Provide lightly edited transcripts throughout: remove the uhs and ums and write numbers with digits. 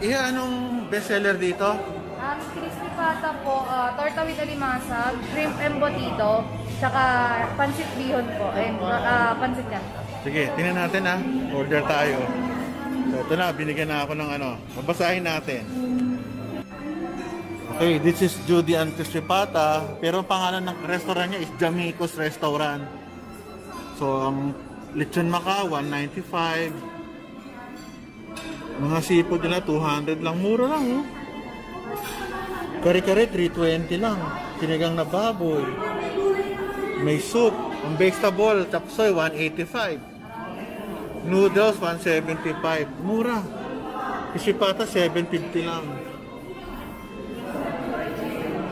Anong bestseller dito? Crispy pata po, torta with alimasag, shrimp embutido, tsaka pansit bihon po, and pansit canto. Sige, tingnan natin ha. Order tayo. So, ito na, binigyan na ako ng ano. Babasahin natin. Okay, this is Judy and Crispy Pata. Pero ang pangalan ng restaurant niya is Jamicos Restaurant. So, ang lechon maka, 195. Mga seafood nila, 200 lang. Mura lang, oh. Kare-kare, 320 lang. Sinigang na baboy. May soup. Ang vegetable, chapsoy, 185. Noodles, 175. Mura. Crispy Pata, 750 lang.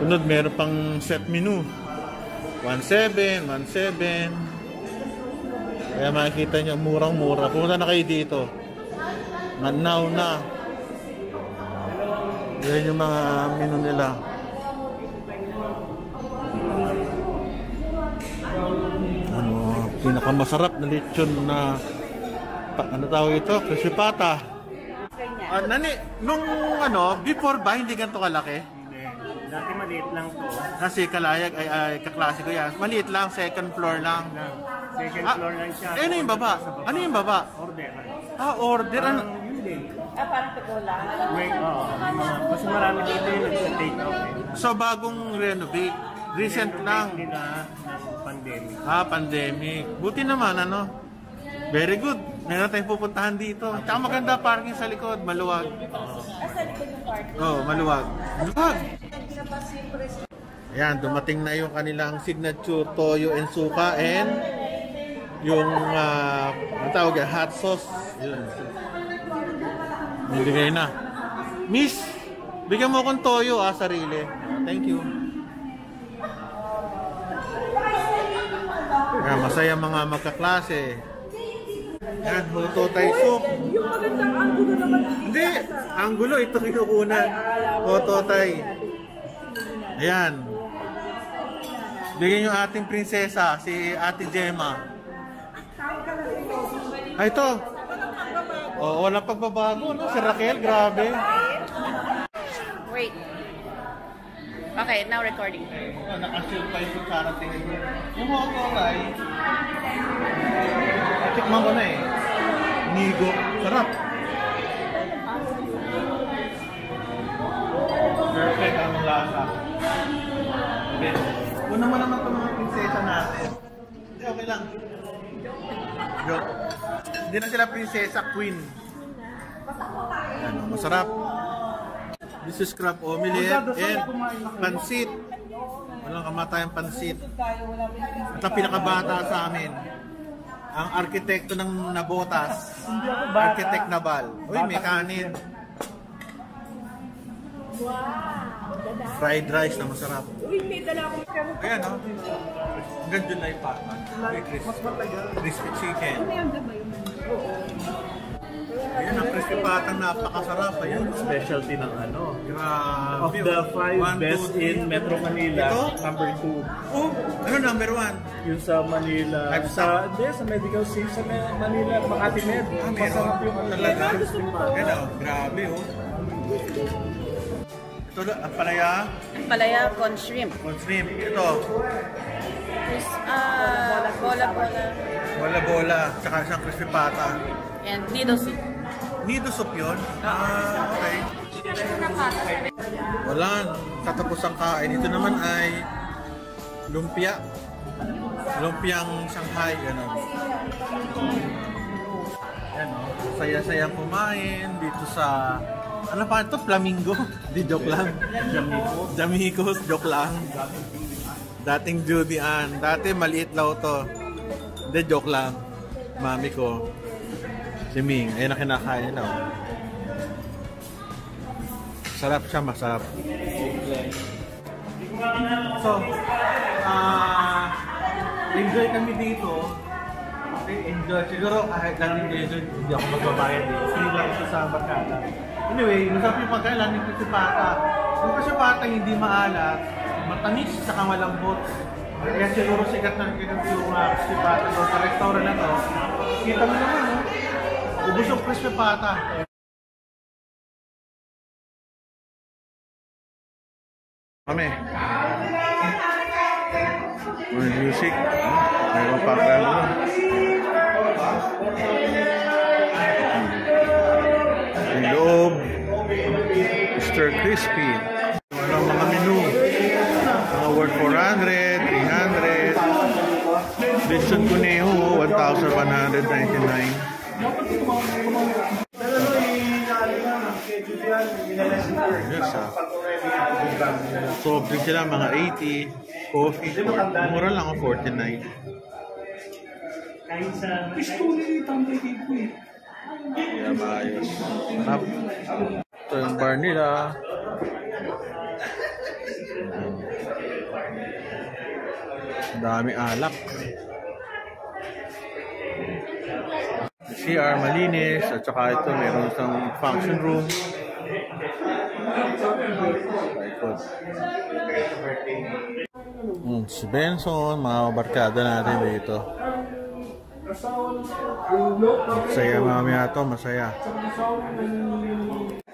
Sunod, meron pang set menu. 17, 17. Kaya makikita nyo, murang-mura. Pumunta na kayo dito. Now na. Yan yung mga menu nila. Ano, pinakamasarap na lechon na ano tawag ito? Crispy Pata. Nani, nung ano, before ba hindi ganito kalaki? Hindi. Dati maliit lang to. Kasi Kalayag ay kaklase ko yan. Maliit lang, second floor lang. Second floor lang siya. Ano yung baba? Ano yung baba? Order. Order. Ano? Yun din. Parang tikola. Wait, oo. Kasi marami dito yung nag-take out. So bagong renovate. Recent lang. Nila ng pandemic. Pandemic. Buti naman, ano? Very good. Meron tayong pupuntahan dito. Tsaka maganda parking sa likod. Maluwag. Sa likod yung parking? Maluwag. Maluwag. Ayan, dumating na yung kanilang signature toyo and suka and yung ang tawag yan, hot sauce. Yun. Nilagay na. Miss, bigyan mo akong toyo sarili. Thank you. Ayan, masaya mga magkaklase. Yan, Hoto Thai soup. Yung magandang anggulo naman. Hindi, anggulo, ito kinukunan. Hoto Thai. Ayan. Bigyan yung ating prinsesa, si Ate Gemma. Ito. Walang pagbabago, no? Si Raquel, grabe. Wait. Okay, now recording. Naka-shield pa yung karating. Yung Hoto Thai. Tikman ko na eh. Nigo. Sarap. Perfect ang lasa. Okay. Una mo naman itong mga prinsesa natin. Hindi, okay lang. Joke. Hindi na sila prinsesa, queen. Ano, masarap. This is crab omelette and pansit. Walang kamatayang pansit. At ang pinakabata sa amin, ang arkitekto ng Nabotas, Architect Nabal. Uy, may kanin. Fried rice na masarap. Uy, may dala akong Ayan, no? Hanggang July pa. Crispy chicken. Ayan, ang crispy patang napakasarap. Ayan, Specialty ng ano. grabe. Of the 5 1, best 2, 3. in Metro Manila, Ito? number 2. Oh, ano number 1? Yung sa Manila, sa Medical City sa Manila, Makati Med. Masarap yung Talaga? crispy pata. Ayan, oh, grabe, oh. Ito, ang palaya, Palaya con shrimp. con shrimp. Ito, Bola-bola. bola-bola, tsaka siyang crispy pata. And nido soup. Nido soup yun? Okay. Wala, katapos ang kain. Ito naman ay lumpia. Lumpiang Shanghai, gano'n. Yan, oh. Saya-sayang kumain dito sa... Ano pa ito? Flamingo? Di, joke lang. Jamicos, joke lang. Dating Judy Ann. Dati maliit lang to. Hindi, joke lang. Mami ko. Si Ming. Ayun na kinakain nila. Sarap siya, masarap. So, enjoy kami dito. Okay, enjoy. Siguro kahit lang enjoy, hindi ako magbabayad eh. Hindi lang ito sa barkada. Anyway, masarap yung pagkailan ng Crispy Pata. Yung Crispy Pata hindi maalat, matamis, saka malambot. Kaya siguro sikat na yung Crispy Pata sa restaurant na to. Kita mo naman, ubus yung Crispy Pata. Kami. May music. Mayroon pa kayo. Yung loob. Mr. Crispy. Walang mga menu. Mga worth 400, 300. Lechon Conejo, 1,199. Yes, soft drink sila, mga 80. Coffee, mura lang, 49. Kaya maayos. Sarap. Ito yung bar nila. Ang dami alak. CR malinis, at saka ito meron isang function room. Si Benson, mga barkada natin dito. Masaya mamaya ito, masaya.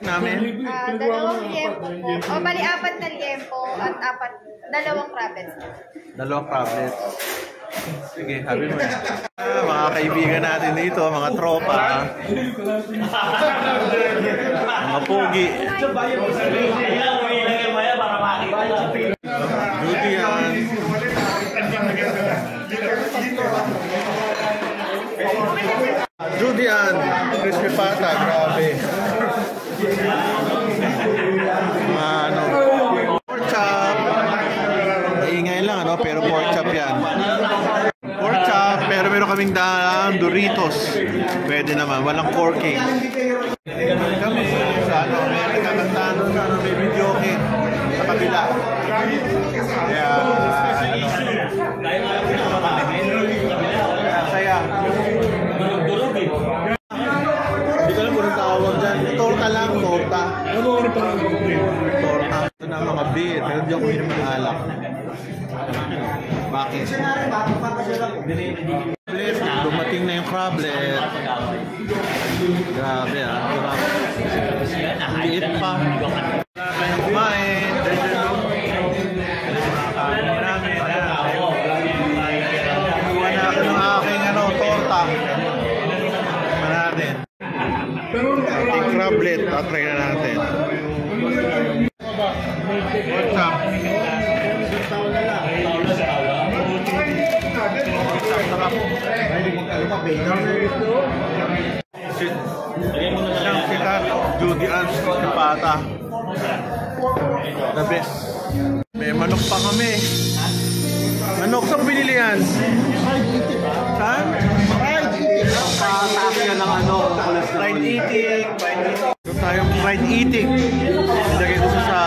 Namin? Dalawang liempo po. O, bali, 4 na liempo at 2 crablets. 2 crablets. Sige, sabi mo. Mga kaibigan natin dito, mga tropa. Mga pogi. Judy yan. Judy yan. Crispy pata, grabe. Pork chop. Maingay lang, pero pork chop yan. Pork chop, pero meron kaming Doritos. Pwede naman, walang corking. Kami sa may nagkakantaan doon may video kit sa kabila. Kaya, saya. Hindi ko alam kung anong tawag dyan. Torta lang, torta. Torta. Ito na mga beer, pero hindi ako inom ng alak. Bakit? Dumating na yung crablet. Grabe liit pa. Kayong kumain. Kuha na ako ng aking torta. Kuha natin. Ating crablet. Tatry na natin. What's up? Sila Judy Ann Pata. The best. May manok pa kami. Manok, saan ko binili yan? Saan? Patake yan ng fried eating. Ito tayong fried eating. Ilagay ko sa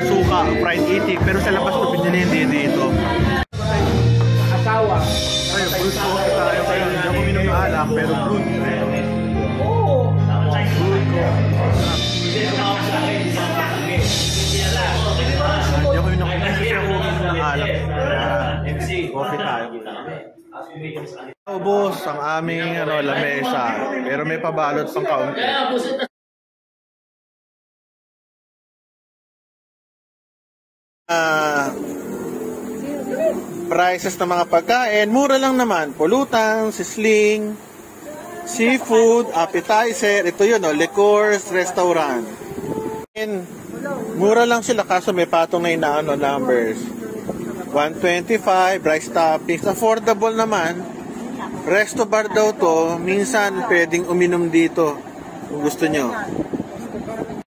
suka, fried eating. Pero sa labas ito binili, hindi dito. Asawa. Ay, fruit coffee tayo kayo. Hindi ako minom na alak, pero fruit. Hindi ako minom na alak. Coffee tayo. Ubos ang aming lamesa. Pero may pabalot pang kaunti. Prices ng mga pagkain, mura lang naman. Pulutan, sisling, seafood, appetizer, ito yun, liquors, restaurant. And, mura lang sila kaso may patong na numbers. 125, rice toppings, affordable naman. Resto bar daw to, minsan pwedeng uminom dito kung gusto nyo.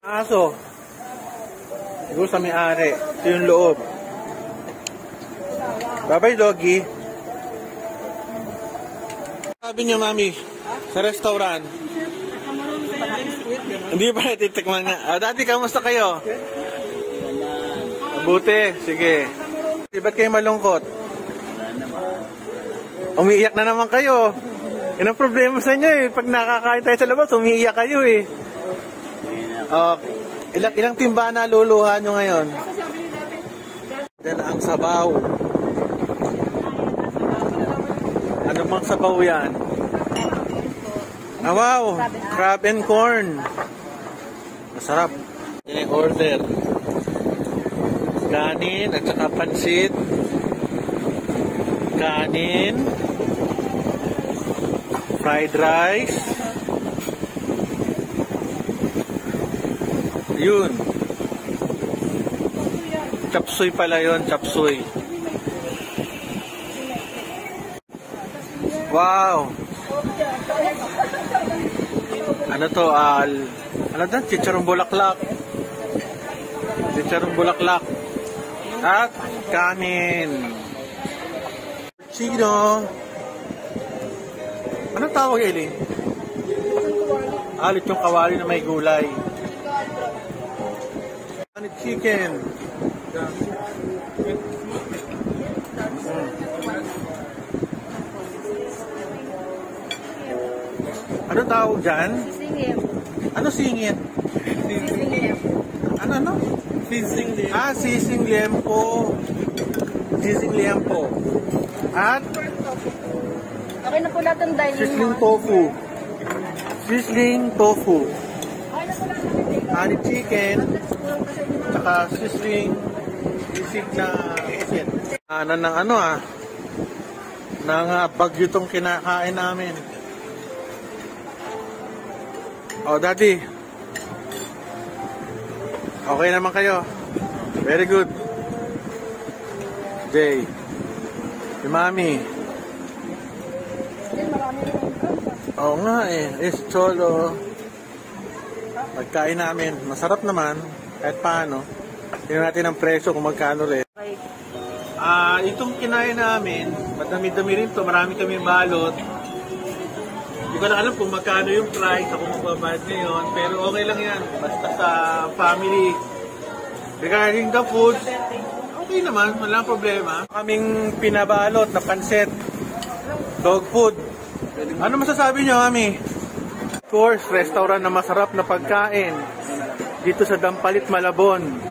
Aso, siguro sa may-ari, ito yung loob. Bye-bye, doggy. Sabi niyo, mami, sa restaurant. Hindi pa natitikman nga. Dati, kamusta kayo? Mabuti, sige. Ba't kayo malungkot? Umiiyak na naman kayo. Yan ang problema sa inyo eh. Pag nakakain tayo sa labas, umiiyak kayo eh. Ilang timba na luluha nyo ngayon? Dala ang sabaw. Ano bang sabaw yan? Wow! Crab and corn. Masarap. Yan yung order. Kanin at saka pansit. Kanin. Fried rice. Yun. Chapsuy pala yun, chapsuy. Wow! Ano to? Ano to? Chicharong bulaklak. Chicharong bulaklak. At kanin. Chino. Anong tawag, Eileen? Lechong kawali na may gulay. Ano chicken? Ano tawag dyan? Singit. Ano singit? Singit. Ano? Sising din. Sising liempo. Sising liempo. At Okay na po lahat ng dining sizzling mo. tofu. Sizzling tofu. Okay na po lahat ng dining mo. Honey chicken. Saka sizzling sisig na isit. Nang bagyo itong kinakain namin. Oh, Daddy. Okay naman kayo. Very good. Jay. Si Mami. Oo nga eh. Is cholo. Pagkain namin. Masarap naman. Kahit paano. Tingnan natin ang presyo kung magkano rin. Itong kinain namin, madami-dami rin to. Marami kami balot. Hindi ko na alam kung magkano yung price ako magbabayad ngayon, pero okay lang yan. Basta sa family. Regarding the food, okay naman, walang problema. Kaming pinabalot na pansit, dog food. Ano masasabi nyo, Mami? Of course, restaurant na masarap na pagkain dito sa Dampalit, Malabon.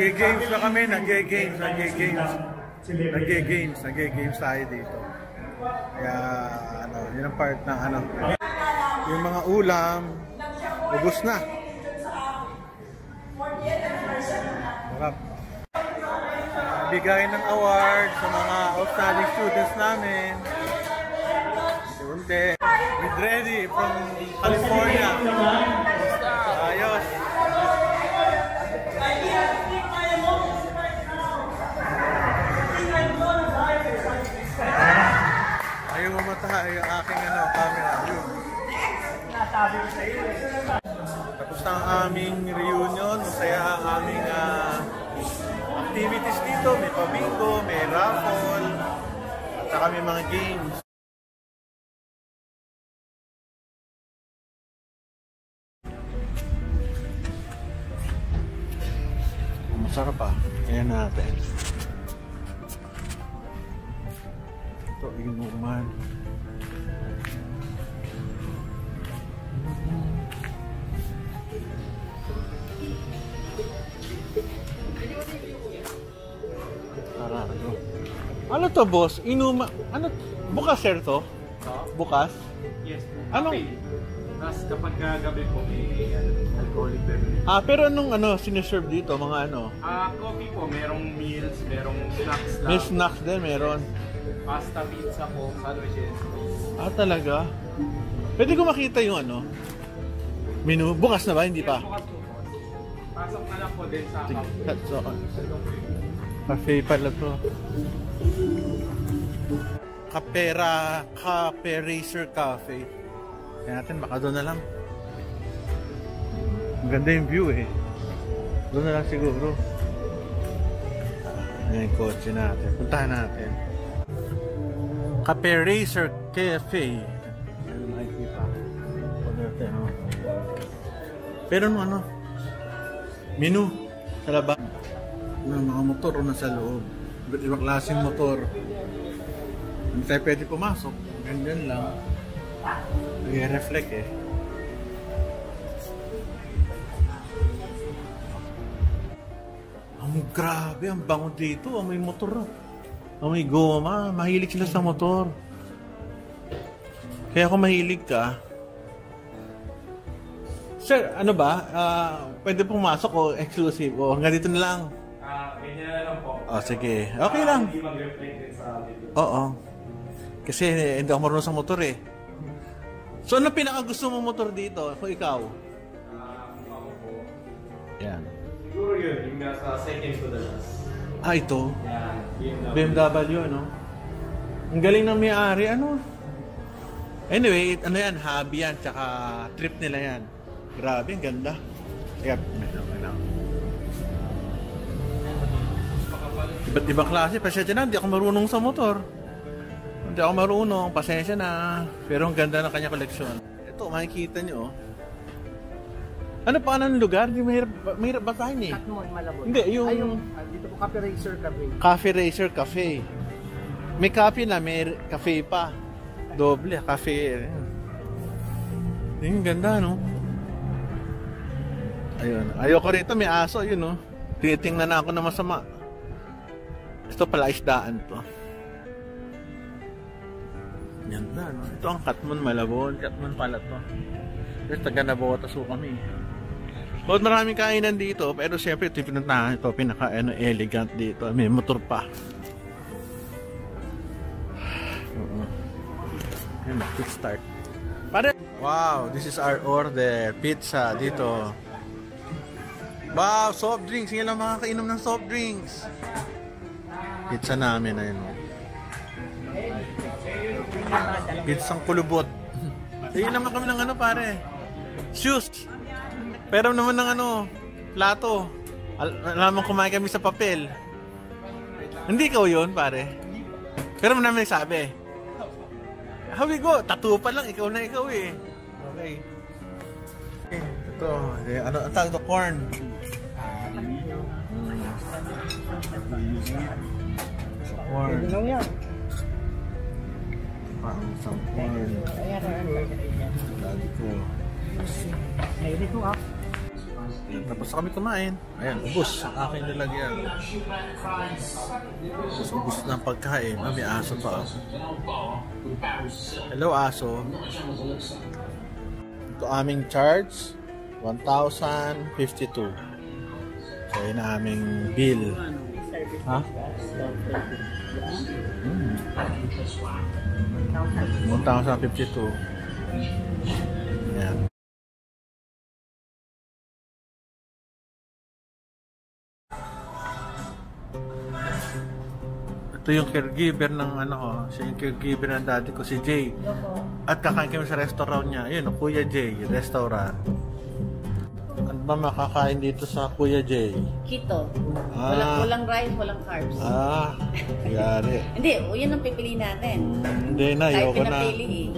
Nag-games na kami, nag-games tayo dito. Kaya, yun ang part ng yung mga ulam, ubos na. Sarap. Bigay ng award sa mga outstanding students namin. With Ready from California. Ayos. Ayaw mamatay yung aking camera. Tapos na ang aming reunion. Masaya ang aming activities dito. May pabingo, may raffle, at saka may mga games. Masarap pa. Ayan natin. Ito, inuman. Ano to, boss? Inuman. Ano? Bukas, sir, to? Bukas? Yes po. Anong? Tapos kapag gabi po may alcoholic beverage. Pero anong siniserve dito? Mga Coffee po, merong meals, merong snacks lang. May snacks din, meron. Pasta, pizza po, sandwiches. Talaga? Pwede ko makita yung ano? Menu? Bukas na ba? Hindi pa? Pasok na lang po din sa account. Cafe pala to. Cafe Racer Cafe. Kaya natin, baka doon na lang. Ang ganda yung view eh. Doon na lang siguro. Ayan yung kotse natin. Puntahan natin. Cafe Racer Cafe. Ayan makikita. Pero ano? Menu. Sa labas. Mga motor o nasa loob. Iba't ibang klaseng motor. Hindi tayo pwede pumasok. Ganyan lang. Nag-reflect eh. Ang grabe, ang bango dito. Ang may motor. Ang may goma. Mahilig sila sa motor. Kaya kung mahilig ka, sir, ano ba? Pwede pumasok o exclusive? O hanggang dito na lang? Ganyan na lang po. Oh, sige. Okay lang. Hindi mag-reflect din sa video. Oo. Kasi hindi ako marunong sa motor eh. So ano pinaka gusto mong motor dito? Kung ikaw? Ako po. Yan. Siguro yun, yung nasa second to the last. Ah, ito? Yan, BMW, ano? Ang galing ng may-ari, ano? Anyway, ano yan? Hobby yan, tsaka trip nila yan. Grabe, ang ganda. Kaya, iba't ibang klase. Pasensya na, hindi ako marunong sa motor. Hindi ako marunong, pasensya na. Pero ang ganda ng kanya koleksyon. Ito, makikita nyo. Ano pa ng lugar? Hindi mahirap basahin eh. Katmon, Malabon. Hindi, yung... Dito po, Cafe Racer Cafe. Cafe Racer Cafe. May cafe na, may cafe pa. Doble, cafe. Yung ganda, no? Ayun. Ayoko rito, may aso, yun, no? Tinitingnan na ako na masama. Ito pala isdaan to. Ganda, no? Ito ang Katmon, Malabon. Katmon pala to. Pero taga Nabotas po kami. But maraming kainan dito, pero siyempre ito yung pinuntahan. Ito, elegant dito. May motor pa. Ayan, quick start. Wow, this is our order. Pizza dito. Wow, soft drinks. Sige lang makakainom ng soft drinks. Pizza namin, ayun. Pizzang kulubot. Sige naman kami ng ano, pare. Shoes. Pero naman ng ano, plato. Alam mo, kumain kami sa papel. Hindi ikaw yun, pare. Pero naman sabi. How we go? Tattoo pa lang, ikaw na ikaw eh. Okay. Ito, ano ang tawag ito? Corn. Corn. Ano yan? Pang isang corn. Lagi ko. Mainit mo ah. Tapos kami kumain. Ayan, ubos. Ang aking nilagyan. Ubos ng pagkain. May aso pa. Hello, aso. Ito aming charge. 1,052. So, yun na aming bill. Ha? 1,052. Ayan. Ito yung caregiver ng ano ko. Siya yung caregiver ng daddy ko, si Jay. At kakain kami sa restaurant niya. Yun, Kuya Jay, restaurant. Ano ba makakain dito sa Kuya Jay? Keto. Walang rice, walang carbs. Yari. Hindi, yun ang pipili natin. Hindi na, Kahit ayoko na. pinapili eh.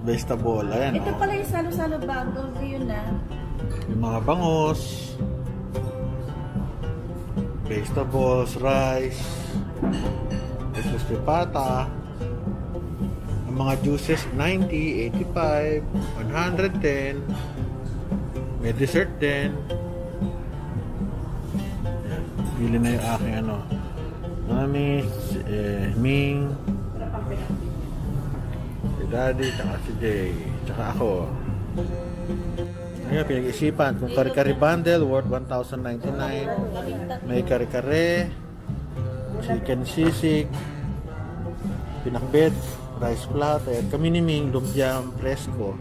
Vegetable, ayan. Ito pala yung salo-salo bago. Yun na. Yung mga bangos. Vegetables, rice. Crispy pata. Ang mga juices, 90, 85, 110. May dessert din. Ayan. Pili na yung aking ano. Mami, Ming, si Daddy, tsaka si Jay, tsaka ako. Ngayon, pinag-isipan. Kung kare-kare bundle, worth 1,099. May kare-kare, chicken sisig, pinakbet, rice platter. Kami ni Ming, lumpia presko.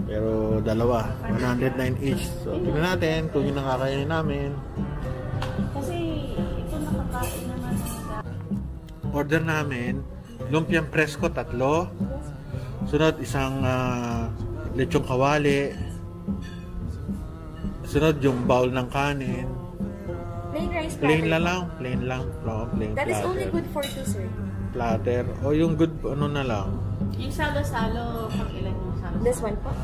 Pero dalawa, 109 each. So, tingnan natin kung yung nakakainin namin. Kasi ito nakakain naman. Order namin, lumpiang presko 3. Sunod, isang lechong kawali. Sunod, yung bowl ng kanin. Plain rice Plain platter. lang. Plain That is only platter. good for 2, sir. Platter. O yung good, ano na lang. Yung salo-salo, pang ilan yung salo? This one po.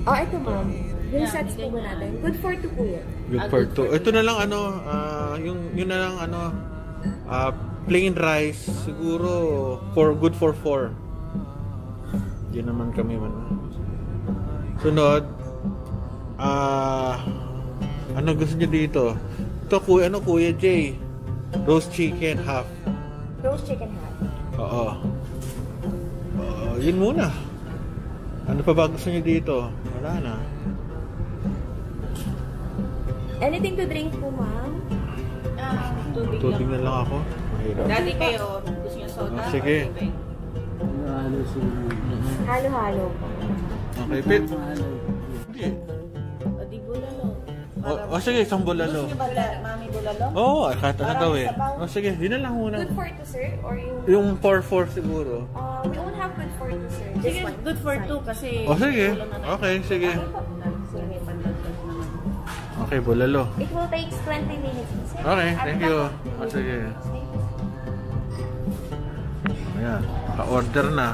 Oh, ito ma'am. Yung sets po ba natin? Good for 2 po yan. Good for 2. Ito na lang yun na lang plain rice siguro good for 4. Yun naman kami man. Sunod ano gusto niyo dito? Ito Kuya Jay. Roast chicken half. Roast chicken half. Oo. Yun muna. Ano pa ba gusto niyo dito? Wala na. Anything to drink po, ma'am? Tubig na lang ako. Mahirap. Dati kayo, gusto nyo soda? Sige. Halo-halo po. Okay, Pit. Hindi. O di bulalo. Sige, isang bulalo. Gusto nyo ba mami bulalo? Oo, kahit ano daw eh. Sige, yun na lang muna. Good for 2, sir? Or yung... Yung 4-4 siguro. We only have good for 2, sir. Sige, good for 2 kasi... Sige. ulo na Okay, sige. Sige, may pandagdag naman. Okay, bulalo. It will take 20 minutes, sir. Okay, thank you. Sige. Ayan, ka-order na.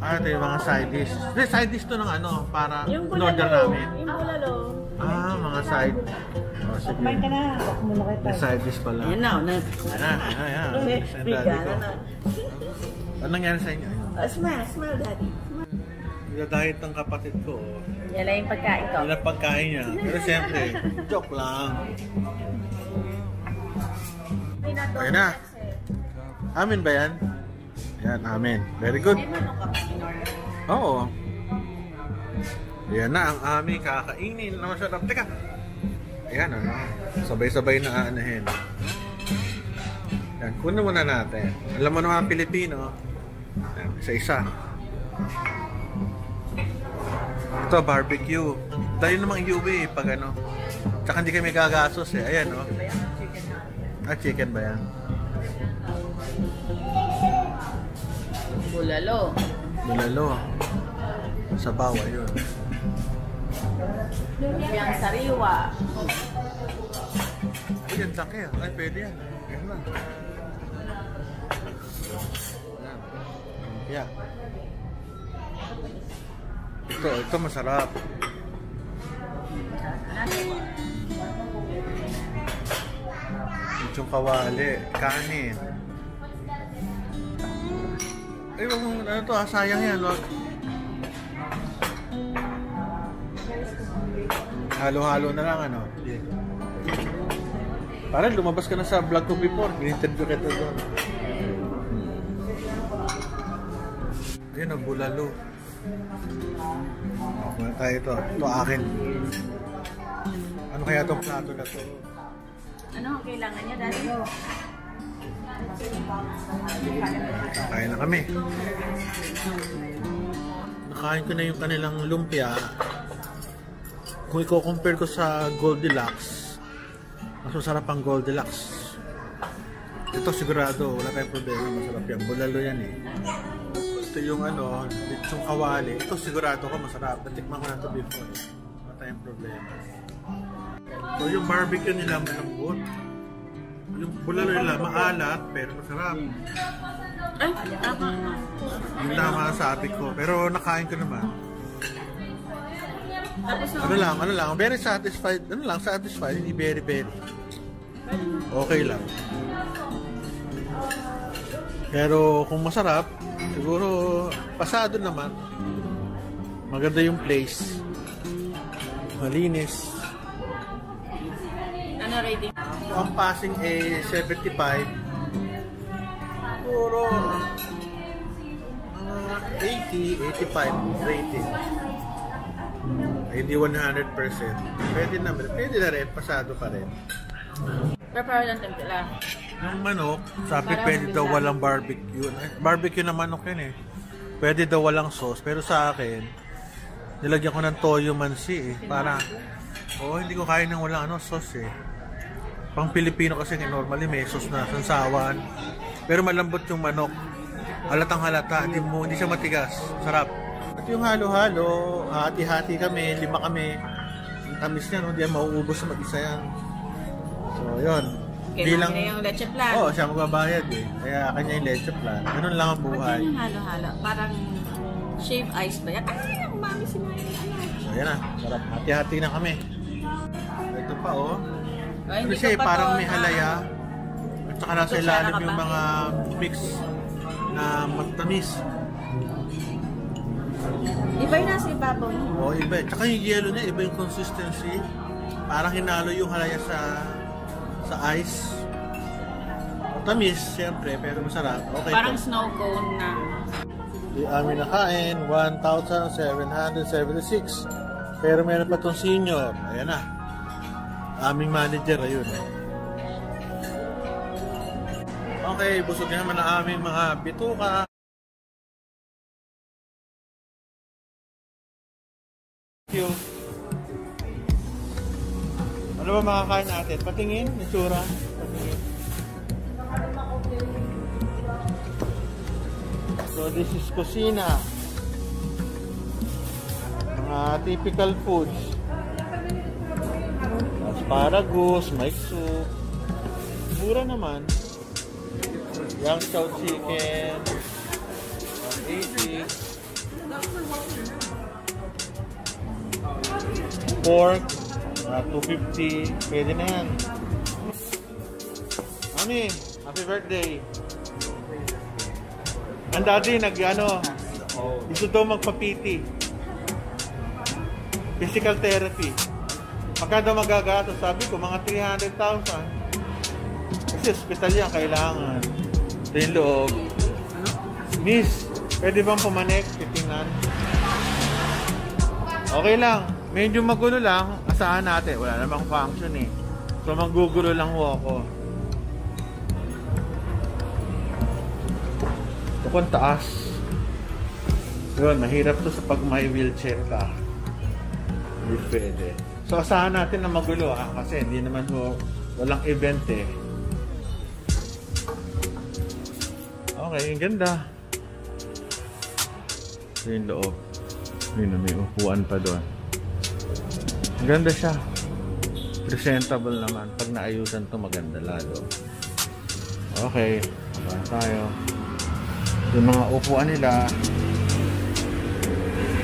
Ito yung mga side dish. Side dish to ng para Yung in-order bulalo. namin. Yung bulalo. Mga side. Sige. Kumain ka na. Baka muna kita. May side dish pala. Ayan na. Ayan. Bigyan na. Ano nangyari sa inyo? Smile, daddy. Nagda-diet ng kapatid ko. Yan lang yung pagkain ko. Yun ang pagkain niya. Pero siyempre, joke lang. Ayan na. Amin ba yan? Yan, amin. Very good. Oo. Yan na ang aming kakainin na masarap. Teka. Ayan, sabay-sabay na aanahin. Yan, kunin muna natin. Alam mo na mga Pilipino. Yan, isa-isa. Ito, barbecue. Tayo namang UV pag Tsaka hindi kami gagasos eh. Ayan, chicken ba yan? Bulalo. Sa bawa yun. Yung sariwa. Yan, laki ah. Ay, pwede yan. Yan na. Yan. Ito masarap. Yung kawali, kanin. Ay, wag mong sayang yan. Wag. Halo-halo na lang, Parang lumabas ka na sa vlog ko before. In-interview kita doon. Ayun, bulalo. Muna tayo ito. Ito akin. Ano kaya itong plato na to? Ano ang kailangan niya, daddy? Kakain na kami. Nakain ko na yung kanilang lumpia. Kung i-compare ko sa Goldilocks, mas masarap ang Goldilocks. Ito sigurado, wala tayong problema. Masarap yan. Bulalo yan eh. Ito yung yung kawali. Ito sigurado ko masarap. Natikman ko na ito before. Wala tayong problema. So yung barbecue nila malambot. Yung bulalo nila maalat pero masarap. Ay, tama. Yung tama sabi ko. Pero nakain ko naman. Tapos Ano lang, very satisfied. Satisfied, hindi very. Okay lang. Pero kung masarap, siguro pasado naman. Maganda yung place. Malinis. ano rating? Ang passing ay 75. Siguro 80, 85 rating. Hindi 100%. Pwede na rin, pasado pa rin. Prepare lang tempura. Yung manok, sabi Parang pwede daw bilang. walang barbecue. Barbecue na manok yun eh. Pwede daw walang sauce. Pero sa akin, nilagyan ko ng toyo mansi eh. Para, hindi ko kaya ng walang sauce eh. Pang Pilipino kasi normally may sauce na sansawan. Pero malambot yung manok. Halatang halata, hindi siya matigas. Sarap. At yung halo-halo, hati-hati kami, 5 kami. Ang tamis niya, hindi yan mauubos sa mag-isa yan. So, yun. Kailangan niya yung leche plan. Oo, siya magbabayad eh. Kaya kanya yung leche plan. Ganun lang ang buhay. Pag yung halo-halo, parang shave ice ba yan? Ay, ang mami sinayin. So, yan na. Sarap. Hati-hati na kami. Ito pa oh. Ay, hindi Kasi ko pa parang to may na- halaya. At saka nasa Kutsara ilalim ka yung ba? mga mix na matamis. Iba yung nasa ibabaw niya. Oo, iba. Tsaka yung yellow niya, iba yung consistency. Parang hinalo yung halaya sa ice. Matamis, siyempre, pero masarap. Okay Parang po. snow cone na. Di amin nakain, 1,776. Pero meron pa tong senior. Ayan na. Aming manager, ayun. Okay, busog na naman ang aming mga bituka. Thank you. Ano ba makakain natin? Patingin, itsura. Patingin. So this is kusina. Mga typical foods. Asparagus, mic soup. Mura naman. Yang chow chicken. 180. Pork. 250. Pwede na yan. Mami, happy birthday. Ang daddy gusto daw magpa-PT. Physical therapy. Pagka daw magagatos, sabi ko, mga 300,000. Kasi hospital yan, kailangan. Ito yung loob. Miss, pwede bang pumanek? Titingnan. Okay lang. Medyo magulo lang. Asahan natin. Wala namang function eh. So, maggugulo lang ho ako. Ito kung taas. Yun, mahirap to sa pag may wheelchair ka. Hindi pwede. So, asahan natin na magulo kasi hindi naman ho, walang event eh. Okay, ang ganda. Ito yung loob. Yun, may upuan pa doon. Ang ganda siya. Presentable naman. Pag naayusan to maganda lalo. Okay, baba tayo. Yung mga upuan nila,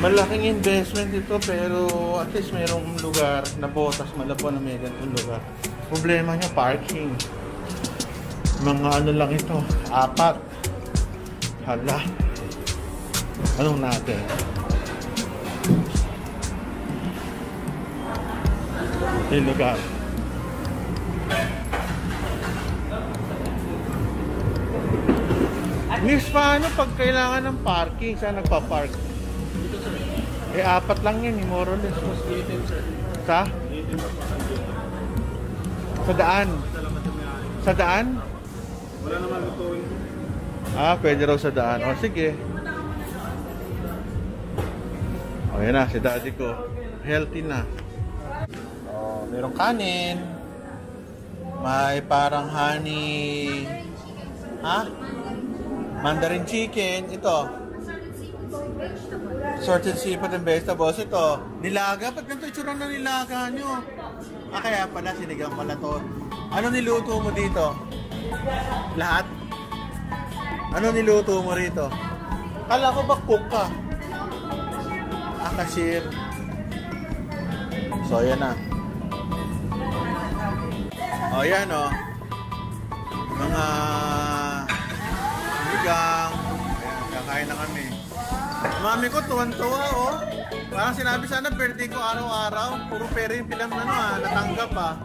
malaking investment ito pero at least mayroong lugar na botas malabo na may ganitong lugar. Problema niya parking. Mga ano lang ito, 4. Hala. Anong natin? Yung lugar. Miss, paano pag kailangan ng parking? Saan nagpa-park? 4 lang yan, more or less. Sa? Sa daan? Sa daan? Wala naman lutuin. Pwede raw sa daan. O, sige. O, yan na, si daddy ko. Healthy na. O, merong kanin. May parang honey. Mandarin chicken. Ito. Sorted seafood and vegetables. Ito. Nilaga. Ba't ganito itsura na nilaga nyo? Kaya pala, sinigang pala to. Ano niluto mo dito? Lahat? Ano niluto mo rito? Kala ko ba cook ka? Cashier. So, ayan na. O, ayan o. Mga sinigang. Ayan, kakain na kami. Mami ko, tuwan-tuwa o. Parang sinabi sana, birthday ko araw-araw. Puro pera yung pilam na natanggap Ayan.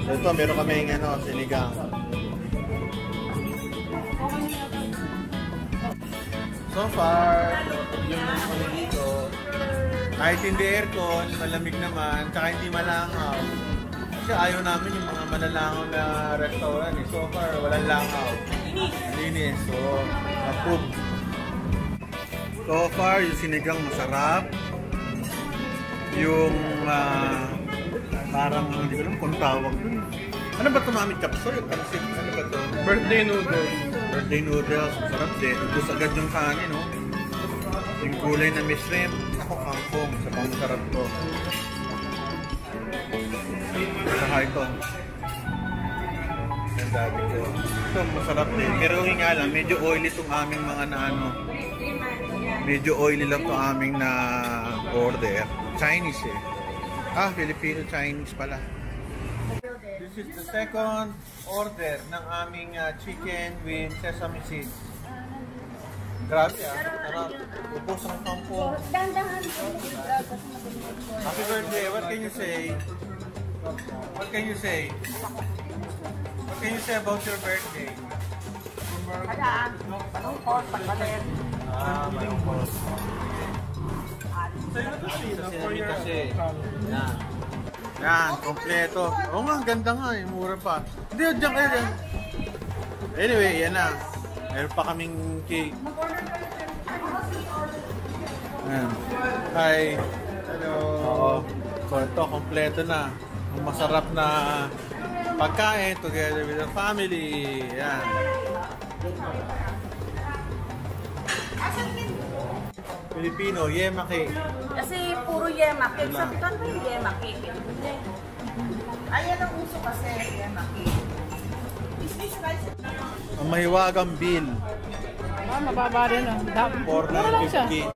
So, ito, meron kami yung sinigang. So far, yung kami dito, Kahit hindi aircon, malamig naman, tsaka hindi malangaw. Kasi ayaw namin yung mga malalangaw na restaurant eh. So far, walang langaw. Linis. So, approved. So far, yung sinigang masarap. Yung parang, hindi ko alam kung tawag dun. Ano ba ito, Mami? Chapsoy? Ano ba ito? Birthday noodles. Birthday noodles. Masarap din. Ubus agad yung kanin, no? Yung kulay na may shrimp. Ako, kangkong. Sa pang masarap to. Saka ito. Ang dati ko. Ito, masarap din. Pero yung nga lang, medyo oily itong aming mga na ano. Medyo oily lang itong aming na order. Chinese eh. Filipino-Chinese pala. This is the second order ng aming chicken with sesame seeds. Grabe sarap. Upos ang kampong. Happy birthday. What can you say? What can you say? What can you say about your birthday? Malungkot, pagkalit. Malungkot. Sa'yo kasi. Yan, kompleto. Oo nga, ang ganda nga eh. Mura pa. Hindi, dyan kayo dyan. Anyway, yan na. Meron pa kaming cake. Ayan. Hi. Hello. Oo. So ito, kompleto na. Ang masarap na pagkain together with the family. Yan. Filipino, yema cake. Kasi puro yema cake. Sabi ko, ano ba yung yema cake? Ayan ang uso kasi, yema cake. Ang mahiwagang bill. Mababa rin. $4.50.